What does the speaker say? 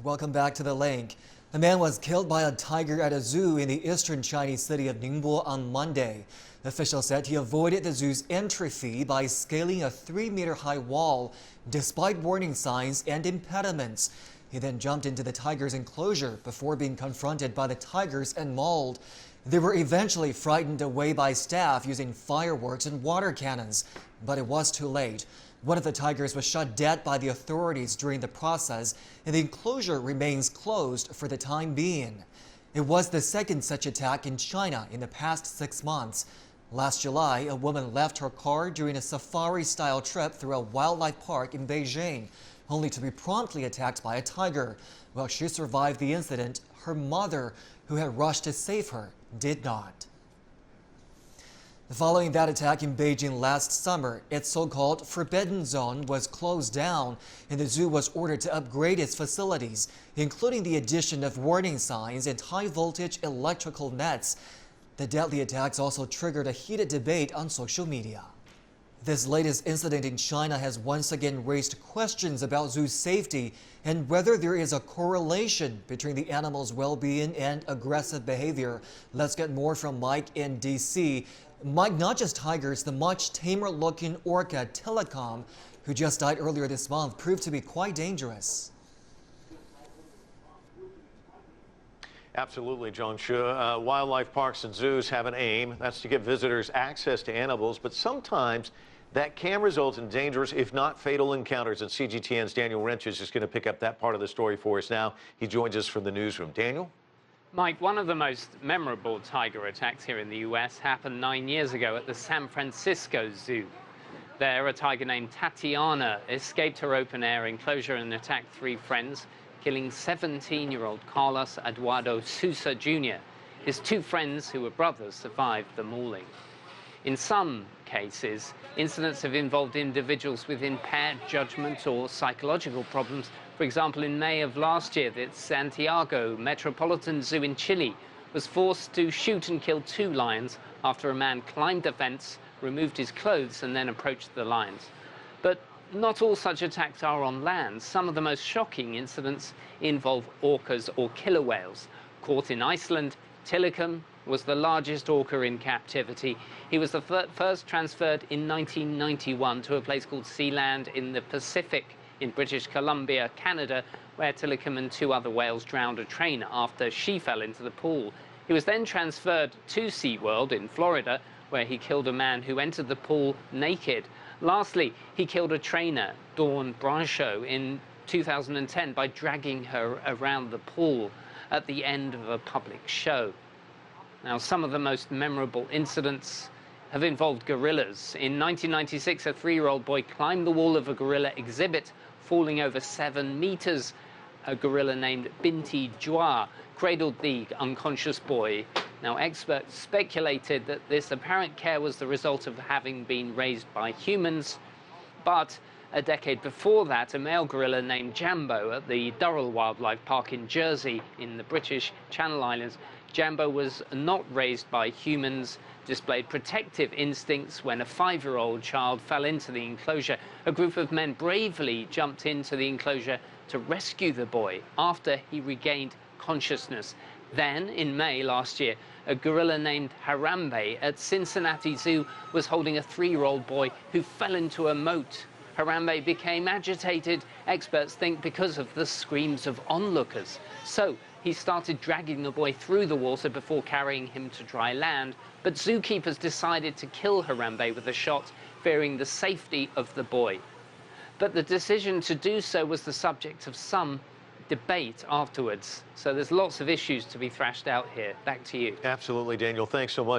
Welcome back to the link. A man was killed by a tiger at a zoo in the eastern Chinese city of Ningbo on Monday. Officials said he avoided the zoo's entry fee by scaling a 3-meter-high wall despite warning signs and impediments. He then jumped into the tiger's enclosure before being confronted by the tigers and mauled. They were eventually frightened away by staff using fireworks and water cannons, but it was too late. One of the tigers was shot dead by the authorities during the process, and the enclosure remains closed for the time being. It was the second such attack in China in the past 6 months. Last July, a woman left her car during a safari-style trip through a wildlife park in Zhejiang, only to be promptly attacked by a tiger. While she survived the incident, her mother, who had rushed to save her, did not. Following that attack in Beijing last summer, its so-called forbidden zone was closed down, and the zoo was ordered to upgrade its facilities, including the addition of warning signs and high-voltage electrical nets. The deadly attacks also triggered a heated debate on social media. This latest incident in China has once again raised questions about zoo safety and whether there is a correlation between the animal's well-being and aggressive behavior. Let's get more from Mike in D.C. Mike, not just tigers, the much tamer-looking orca Telecom, who just died earlier this month, proved to be quite dangerous. Absolutely, John Shu. Wildlife parks and zoos have an aim. That's to give visitors access to animals, but sometimes that can result in dangerous, if not fatal, encounters. And CGTN's Daniel Wrench is just going to pick up that part of the story for us now. He joins us from the newsroom. Daniel? Mike, one of the most memorable tiger attacks here in the U.S. happened 9 years ago at the San Francisco Zoo. There, a tiger named Tatiana escaped her open-air enclosure and attacked 3 friends, killing 17-year-old Carlos Eduardo Sousa Jr. His 2 friends, who were brothers, survived the mauling. In some cases, incidents have involved individuals with impaired judgment or psychological problems. For example, in May of last year, the Santiago Metropolitan Zoo in Chile was forced to shoot and kill 2 lions after a man climbed a fence, removed his clothes, and then approached the lions. But not all such attacks are on land. Some of the most shocking incidents involve orcas or killer whales. Caught in Iceland, Tilikum was the largest orca in captivity. He was the first transferred in 1991 to a place called Sealand in the Pacific in British Columbia, Canada, where Tilikum and 2 other whales drowned a trainer after she fell into the pool. He was then transferred to SeaWorld in Florida, where he killed a man who entered the pool naked. Lastly, he killed a trainer, Dawn Brancheau, in 2010 by dragging her around the pool at the end of a public show. Now, some of the most memorable incidents have involved gorillas. In 1996, a 3-year-old boy climbed the wall of a gorilla exhibit, falling over 7 meters. A gorilla named Binti Jua cradled the unconscious boy. Now, experts speculated that this apparent care was the result of having been raised by humans, but a decade before that, a male gorilla named Jambo at the Durrell Wildlife Park in Jersey in the British Channel Islands. Jambo was not raised by humans, displayed protective instincts. When a 5-year-old child fell into the enclosure, a group of men bravely jumped into the enclosure to rescue the boy after he regained consciousness. Then, in May last year, a gorilla named Harambe at Cincinnati Zoo was holding a 3-year-old boy who fell into a moat. Harambe became agitated, experts think because of the screams of onlookers. So he started dragging the boy through the water before carrying him to dry land. But zookeepers decided to kill Harambe with a shot, fearing the safety of the boy. But the decision to do so was the subject of some debate afterwards. So there's lots of issues to be thrashed out here. Back to you. Absolutely, Daniel. Thanks so much.